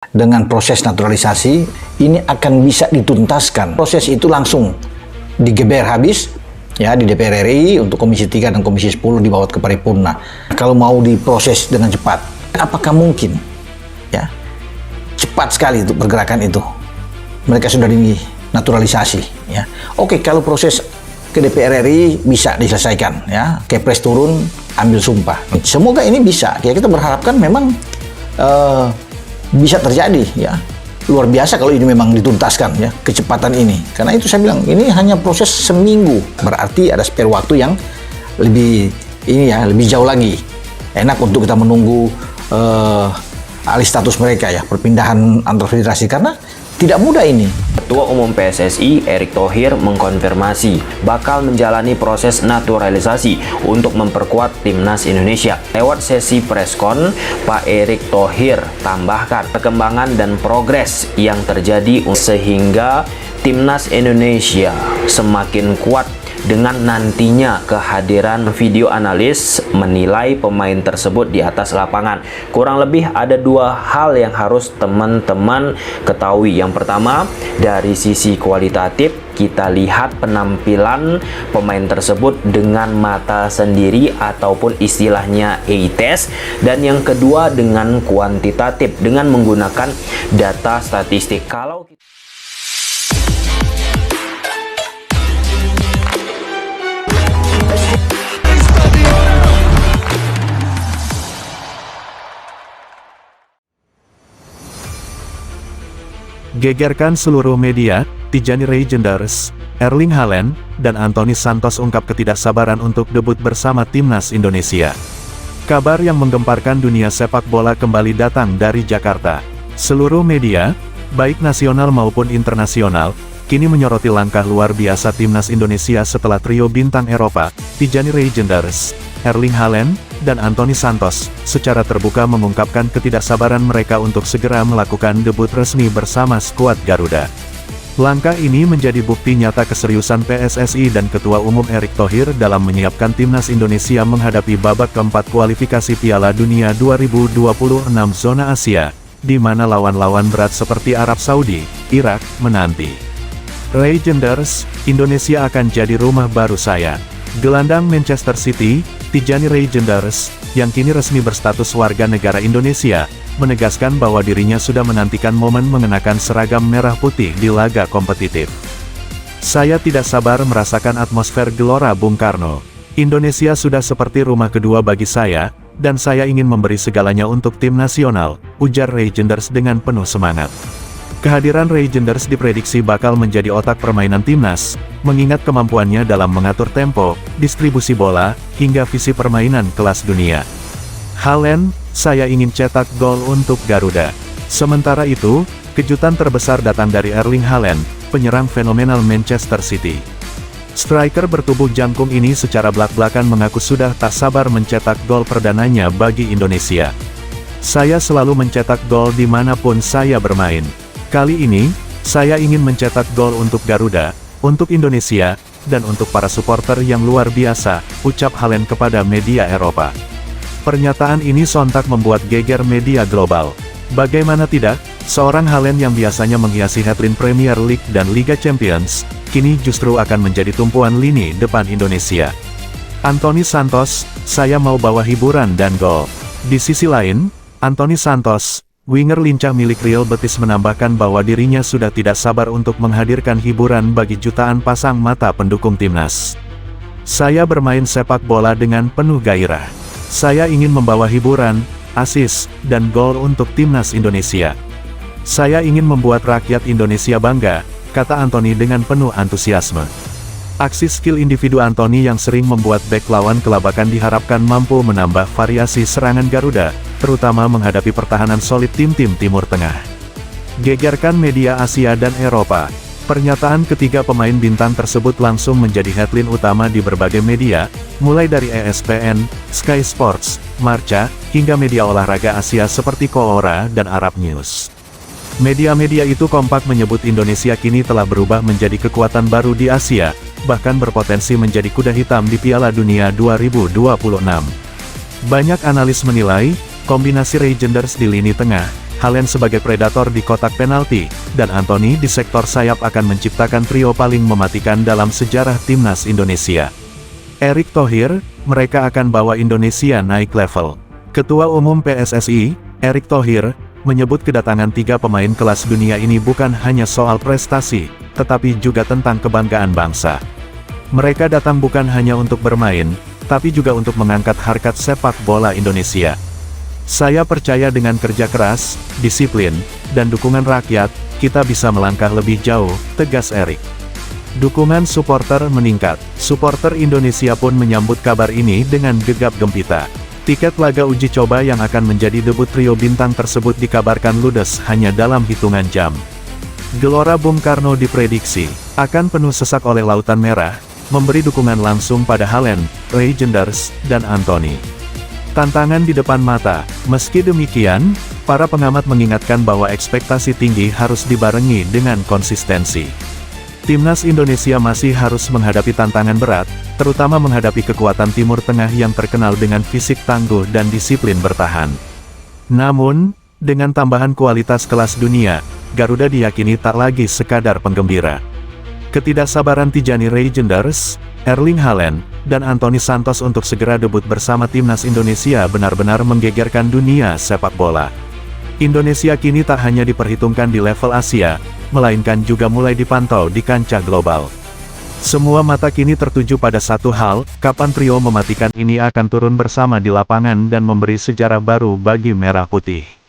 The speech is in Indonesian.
Dengan proses naturalisasi, ini akan bisa dituntaskan. Proses itu langsung digeber habis ya di DPR RI untuk Komisi 3 dan Komisi 10 dibawa ke paripurna. Kalau mau diproses dengan cepat, apakah mungkin ya cepat sekali itu pergerakan itu? Mereka sudah dinaturalisasi ya. Oke, kalau proses ke DPR RI bisa diselesaikan ya. Kepres turun, ambil sumpah. Semoga ini bisa. Ya, kita berharapkan memang bisa terjadi ya. Luar biasa kalau ini memang dituntaskan ya, kecepatan ini. Karena itu saya bilang ini hanya proses seminggu, berarti ada spare waktu yang lebih ini ya, lebih jauh lagi. Enak untuk kita menunggu alih status mereka ya, perpindahan antar federasi, karena tidak mudah ini. Ketua Umum PSSI Erick Thohir mengkonfirmasi bakal menjalani proses naturalisasi untuk memperkuat timnas Indonesia. Lewat sesi preskon, Pak Erick Thohir tambahkan perkembangan dan progres yang terjadi sehingga timnas Indonesia semakin kuat dengan nantinya kehadiran video analis menilai pemain tersebut di atas lapangan. Kurang lebih ada dua hal yang harus teman-teman ketahui. Yang pertama, dari sisi kualitatif, kita lihat penampilan pemain tersebut dengan mata sendiri ataupun istilahnya eye test. Dan yang kedua dengan kuantitatif, dengan menggunakan data statistik. Kalau gegerkan seluruh media, Tijani Reijenders, Erling Haaland, dan Anthony Santos ungkap ketidaksabaran untuk debut bersama timnas Indonesia. Kabar yang menggemparkan dunia sepak bola kembali datang dari Jakarta. Seluruh media, baik nasional maupun internasional, kini menyoroti langkah luar biasa timnas Indonesia setelah trio bintang Eropa, Tijani Reijenders, Erling Haaland, dan Anthony Santos, secara terbuka mengungkapkan ketidaksabaran mereka untuk segera melakukan debut resmi bersama skuad Garuda. Langkah ini menjadi bukti nyata keseriusan PSSI dan Ketua Umum Erick Thohir dalam menyiapkan timnas Indonesia menghadapi babak keempat kualifikasi Piala Dunia 2026 zona Asia, di mana lawan-lawan berat seperti Arab Saudi, Irak, menanti. Reijenders, Indonesia akan jadi rumah baru saya. Gelandang Manchester City, Tijani Reijenders, yang kini resmi berstatus warga negara Indonesia, menegaskan bahwa dirinya sudah menantikan momen mengenakan seragam merah putih di laga kompetitif. Saya tidak sabar merasakan atmosfer Gelora Bung Karno. Indonesia sudah seperti rumah kedua bagi saya, dan saya ingin memberi segalanya untuk tim nasional, ujar Reijenders dengan penuh semangat. Kehadiran Reijenders diprediksi bakal menjadi otak permainan timnas, mengingat kemampuannya dalam mengatur tempo, distribusi bola, hingga visi permainan kelas dunia. Haaland, saya ingin cetak gol untuk Garuda. Sementara itu, kejutan terbesar datang dari Erling Haaland, penyerang fenomenal Manchester City. Striker bertubuh jangkung ini secara belak-belakan mengaku sudah tak sabar mencetak gol perdananya bagi Indonesia. Saya selalu mencetak gol dimanapun saya bermain. Kali ini, saya ingin mencetak gol untuk Garuda, untuk Indonesia, dan untuk para supporter yang luar biasa, ucap Haaland kepada media Eropa. Pernyataan ini sontak membuat geger media global. Bagaimana tidak, seorang Haaland yang biasanya menghiasi headline Premier League dan Liga Champions, kini justru akan menjadi tumpuan lini depan Indonesia. Anthony Santos, saya mau bawa hiburan dan gol. Di sisi lain, Anthony Santos, winger lincah milik Real Betis, menambahkan bahwa dirinya sudah tidak sabar untuk menghadirkan hiburan bagi jutaan pasang mata pendukung timnas. Saya bermain sepak bola dengan penuh gairah. Saya ingin membawa hiburan, assist, dan gol untuk timnas Indonesia. Saya ingin membuat rakyat Indonesia bangga, kata Anthony dengan penuh antusiasme. Aksi skill individu Anthony yang sering membuat bek lawan kelabakan diharapkan mampu menambah variasi serangan Garuda, terutama menghadapi pertahanan solid tim-tim Timur Tengah. Gegerkan media Asia dan Eropa. Pernyataan ketiga pemain bintang tersebut langsung menjadi headline utama di berbagai media, mulai dari ESPN, Sky Sports, Marca, hingga media olahraga Asia seperti Koora dan Arab News. Media-media itu kompak menyebut Indonesia kini telah berubah menjadi kekuatan baru di Asia, bahkan berpotensi menjadi kuda hitam di Piala Dunia 2026. Banyak analis menilai, kombinasi Reijenders di lini tengah, Haaland sebagai predator di kotak penalti, dan Antony di sektor sayap akan menciptakan trio paling mematikan dalam sejarah timnas Indonesia. Erick Thohir, mereka akan bawa Indonesia naik level. Ketua Umum PSSI, Erick Thohir, menyebut kedatangan 3 pemain kelas dunia ini bukan hanya soal prestasi, tetapi juga tentang kebanggaan bangsa. Mereka datang bukan hanya untuk bermain, tapi juga untuk mengangkat harkat sepak bola Indonesia. Saya percaya dengan kerja keras, disiplin, dan dukungan rakyat, kita bisa melangkah lebih jauh, tegas Erick. Dukungan supporter meningkat. Supporter Indonesia pun menyambut kabar ini dengan gegap gempita. Tiket laga uji coba yang akan menjadi debut trio bintang tersebut dikabarkan ludes hanya dalam hitungan jam. Gelora Bung Karno diprediksi akan penuh sesak oleh Lautan Merah, memberi dukungan langsung pada Haaland, Ray Jenders, dan Antony. Tantangan di depan mata. Meski demikian, para pengamat mengingatkan bahwa ekspektasi tinggi harus dibarengi dengan konsistensi. Timnas Indonesia masih harus menghadapi tantangan berat, terutama menghadapi kekuatan Timur Tengah yang terkenal dengan fisik tangguh dan disiplin bertahan. Namun, dengan tambahan kualitas kelas dunia, Garuda diyakini tak lagi sekadar penggembira. Ketidaksabaran Tijani Ray Jenders, Erling Haaland, dan Antony Santos untuk segera debut bersama timnas Indonesia benar-benar menggegerkan dunia sepak bola. Indonesia kini tak hanya diperhitungkan di level Asia, melainkan juga mulai dipantau di kancah global. Semua mata kini tertuju pada satu hal, kapan trio mematikan ini akan turun bersama di lapangan dan memberi sejarah baru bagi Merah Putih.